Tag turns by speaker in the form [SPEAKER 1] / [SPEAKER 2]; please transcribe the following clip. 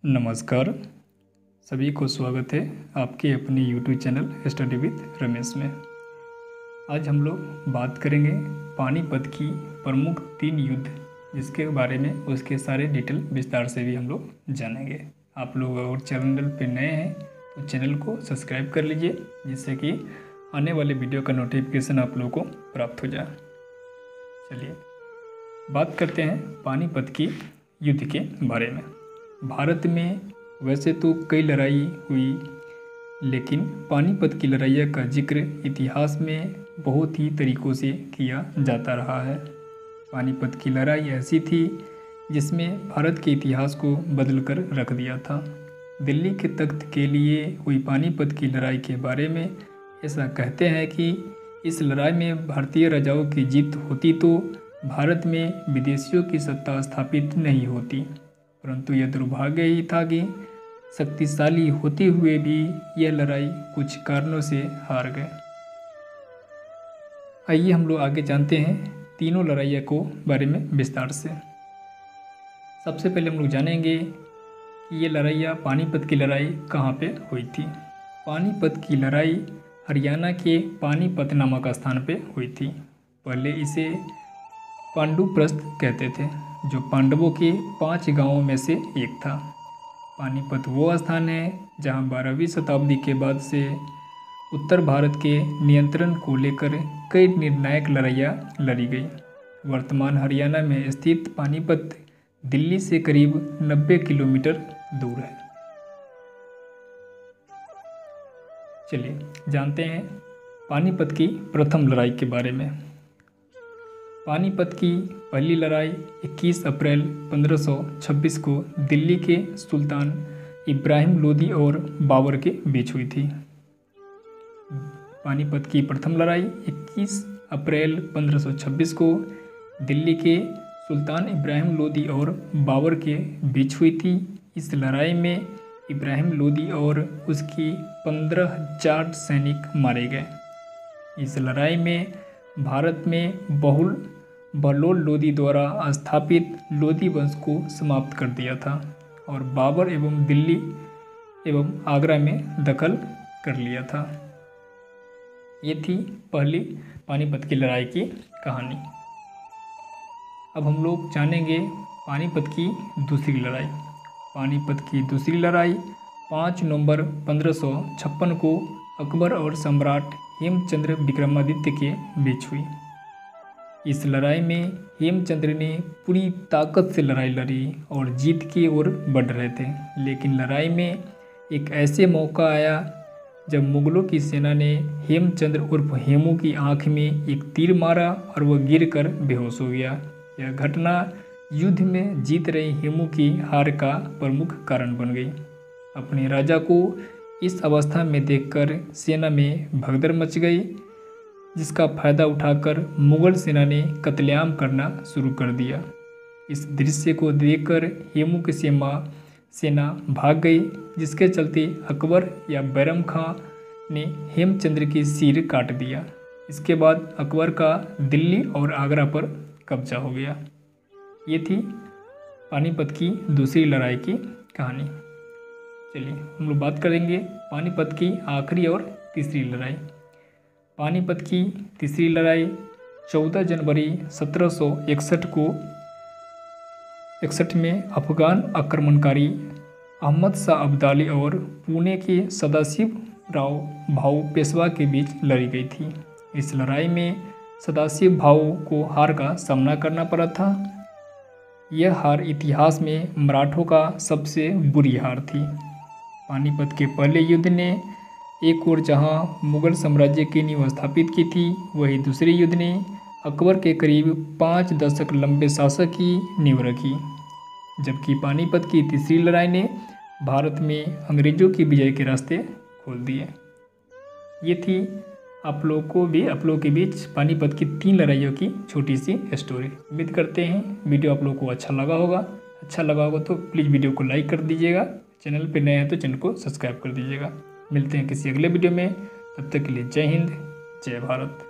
[SPEAKER 1] नमस्कार। सभी को स्वागत है आपके अपने YouTube channel study with Ramesh में। आज हम लोग बात करेंगे पानीपत की प्रमुख 3 युद्ध, जिसके बारे में उसके सारे डिटेल विस्तार से भी हम लोग जानेंगे। आप लोग अगर चैनल पर नए हैं तो चैनल को सब्सक्राइब कर लीजिए, जिससे कि आने वाले वीडियो का नोटिफिकेशन आप लोगों को प्राप्त हो जाए। चलिए बात करते हैं पानीपत की युद्ध के बारे में। भारत में वैसे तो कई लड़ाई हुई, लेकिन पानीपत की लड़ाइयों का जिक्र इतिहास में बहुत ही तरीक़ों से किया जाता रहा है। पानीपत की लड़ाई ऐसी थी जिसमें भारत के इतिहास को बदल कर रख दिया था। दिल्ली के तख्त के लिए हुई पानीपत की लड़ाई के बारे में ऐसा कहते हैं कि इस लड़ाई में भारतीय राजाओं की जीत होती तो भारत में विदेशियों की सत्ता स्थापित नहीं होती, परंतु यह दुर्भाग्य ही था कि शक्तिशाली होते हुए भी यह लड़ाई कुछ कारणों से हार गए। आइए हम लोग आगे जानते हैं तीनों लड़ाइयों को बारे में विस्तार से। सबसे पहले हम लोग जानेंगे कि ये लड़ाइयाँ पानीपत की लड़ाई कहाँ पे हुई थी। पानीपत की लड़ाई हरियाणा के पानीपत नामक स्थान पे हुई थी। पहले इसे पांडुप्रस्थ कहते थे, जो पांडवों के 5 गांवों में से एक था। पानीपत वो स्थान है जहां 12वीं शताब्दी के बाद से उत्तर भारत के नियंत्रण को लेकर कई निर्णायक लड़ाइयाँ लड़ी गई। वर्तमान हरियाणा में स्थित पानीपत दिल्ली से करीब 90 किलोमीटर दूर है। चलिए जानते हैं पानीपत की प्रथम लड़ाई के बारे में। पानीपत की पहली लड़ाई 21 अप्रैल 1526 को दिल्ली के सुल्तान इब्राहिम लोदी और बाबर के बीच हुई थी। पानीपत की प्रथम लड़ाई 21 अप्रैल 1526 को दिल्ली के सुल्तान इब्राहिम लोदी और बाबर के बीच हुई थी। इस लड़ाई में इब्राहिम लोदी और उसकी 15,000 सैनिक मारे गए। इस लड़ाई में भारत में बहलोल लोदी द्वारा स्थापित लोदी वंश को समाप्त कर दिया था और बाबर एवं दिल्ली एवं आगरा में दखल कर लिया था। ये थी पहली पानीपत की लड़ाई की कहानी। अब हम लोग जानेंगे पानीपत की दूसरी लड़ाई। पानीपत की दूसरी लड़ाई 5 नवंबर 1556 को अकबर और सम्राट हेमचंद्र विक्रमादित्य के बीच हुई। इस लड़ाई में हेमचंद्र ने पूरी ताकत से लड़ाई लड़ी और जीत की ओर बढ़ रहे थे, लेकिन लड़ाई में एक ऐसे मौका आया जब मुगलों की सेना ने हेमचंद्र उर्फ हेमू की आंख में एक तीर मारा और वह गिरकर बेहोश हो गया। यह घटना युद्ध में जीत रही हेमू की हार का प्रमुख कारण बन गई। अपने राजा को इस अवस्था में देखकर सेना में भगदड़ मच गई, जिसका फायदा उठाकर मुगल सेना ने कत्लेआम करना शुरू कर दिया। इस दृश्य को देखकर हेमू की सेना भाग गई, जिसके चलते अकबर या बैरम खां ने हेमचंद्र की सिर काट दिया। इसके बाद अकबर का दिल्ली और आगरा पर कब्जा हो गया। ये थी पानीपत की दूसरी लड़ाई की कहानी। चलिए हम लोग बात करेंगे पानीपत की आखिरी और तीसरी लड़ाई। पानीपत की तीसरी लड़ाई 14 जनवरी 1761 में अफगान आक्रमणकारी अहमद शाह अब्दाली और पुणे के सदाशिव राव भाऊ पेशवा के बीच लड़ी गई थी। इस लड़ाई में सदाशिव भाऊ को हार का सामना करना पड़ा था। यह हार इतिहास में मराठों का सबसे बुरी हार थी। पानीपत के पहले युद्ध ने एक ओर जहां मुगल साम्राज्य की नींव स्थापित की थी, वहीं दूसरे युद्ध ने अकबर के करीब 5 दशक लंबे शासक की नींव रखी। जबकि पानीपत की तीसरी लड़ाई ने भारत में अंग्रेजों की विजय के रास्ते खोल दिए। ये थी आप लोगों के बीच पानीपत की 3 लड़ाइयों की छोटी सी स्टोरी। उम्मीद करते हैं वीडियो आप लोगों को अच्छा लगा होगा तो प्लीज़ वीडियो को लाइक कर दीजिएगा। चैनल पर नए हैं तो चैनल को सब्सक्राइब कर दीजिएगा। मिलते हैं किसी अगले वीडियो में, तब तक के लिए जय हिंद, जय भारत।